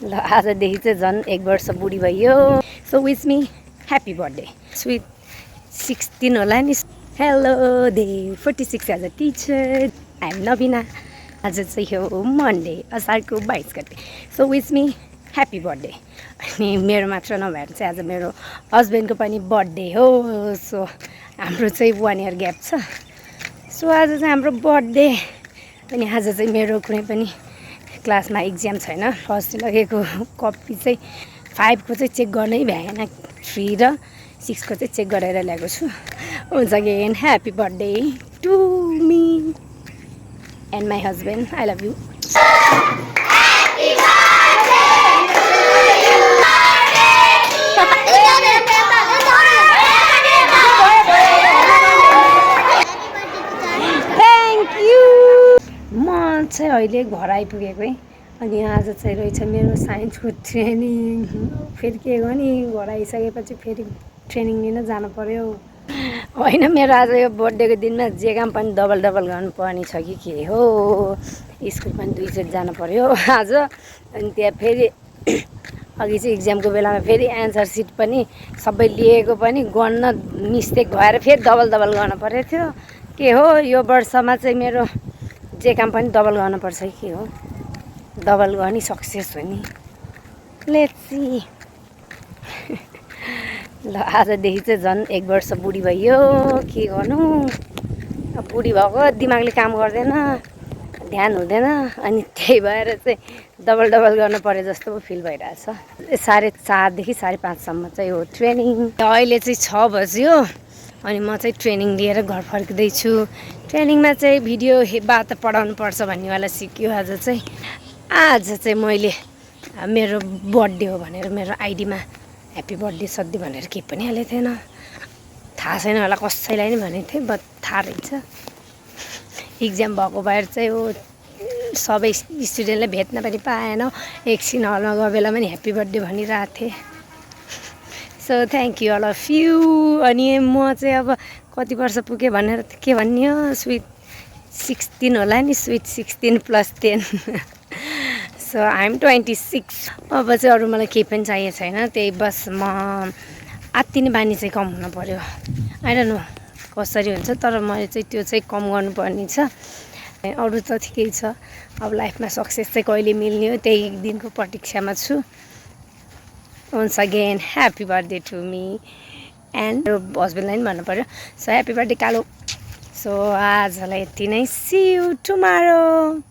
ल आजदेखि चाहिँ झन् 1 वर्ष बुढी भइयो। So wish me happy birthday sweet 16 होला नि। हेलो दे 46 as a teacher I am Nabina. आज चाहिँ हो मन्डे असारको 22 गते। So wish me happy birthday. अनि मेरो मात्र नभएर चाहिँ आज मेरो हस्बेन्डको पनि बर्थडे हो। सो हाम्रो चाहिँ 1 इयर ग्याप छ। सो आज चाहिँ हाम्रो बर्थडे। अनि आज चाहिँ मेरो कुनै पनि क्लासमा इक्जाम छैन। फर्स्ट लगेको कपी चाहिँ 5 को चाहिँ चेक गर्नै भ्याएन, 3 र 6 को चाहिँ चेक गरेर ल्याएको छु। हुन्छ again happy birthday to me and my husband. I love you. Thank you. म चाहिँ अहिले घर आइपुगेको है। अनि आज चाहिँ रहेछ मेरो साइन्सको ट्रेनिङ। फेरि के गर्ने, घर आइसकेपछि फेरि ट्रेनिङ लिन जानु पर्यो। होइन, मेरो आज यो बर्थडेको दिनमा जे काम पनि डबल गर्नुपर्ने छ कि के हो। स्कुल पनि 2 चोटि जानु पर्यो आज। अनि त्यहाँ फेरि अघि चाहिँ इक्जामको बेलामा फेरि एन्सर सिट पनि सबै लिएको पनि गर्न मिस्टेक भएर फेरि डबल गर्नु परेको थियो। के हो यो वर्षमा चाहिँ मेरो जे काम पनि डबल गर्नुपर्छ कि के हो। डबल गर्ने सक्सेस हो नि। Let's see. ल आजदेखि चाहिँ झन् 1 वर्ष बुढी भइयो। के गर्नु, अब बुढी भएको दिमागले काम गर्दैन, ध्यान हुँदैन। अनि त्यही भएर चाहिँ डबल गर्नु पऱ्यो जस्तो फिल भइरहेछ। 4:30 देखि 5:30सम्म चाहिँ हो ट्रेनिङ। अहिले चाहिँ 6 बज्यो। अनि म चाहिँ ट्रेनिङ लिएर घर फर्किँदैछु। ट्रेनिङमा चाहिँ भिडियोबाट पढाउनु पर्छ भन्नेवाला सिक्यो। आज चाहिँ मैले मेरो बर्थडे हो भनेर मेरो आइडीमा ह्याप्पी बर्थडे सधैँ भनेर केही पनि हालेको थिएन। थाहा छैन होला कसैलाई नै भनेको थिएँ, बट थाहा रहेछ। इक्जाम भएको भएर चाहिँ हो सबै स्टुडेन्टले भेट्न पनि पाएन। एकछिन हलमा गएको बेला पनि ह्याप्पी बर्थडे भनिरहेको थिएँ। So thank you all of you. अनि म चाहिँ अब कति वर्ष पुगेँ भनेर के भन्ने हो, स्विट 16 होला नि, स्विट 16 + 10। So I am 26। अब चाहिँ अरू मलाई केही पनि चाहिएको छैन। त्यही बस म आत्तिने बानी चाहिँ कम हुनु पऱ्यो। आई डोन्ट नो कसरी हुन्छ, तर मैले चाहिँ त्यो चाहिँ कम गर्नुपर्ने छ। अरू त ठिकै छ। अब लाइफमा सक्सेस चाहिँ कहिले मिल्ने हो त्यही दिनको प्रतीक्षामा छु। Once again happy birthday to me and मेरो हस्बेन्डलाई पनि भन्नु पऱ्यो। सो ह्याप्पी बर्थडे कालो। सो आजलाई यति नै। See you tomorrow.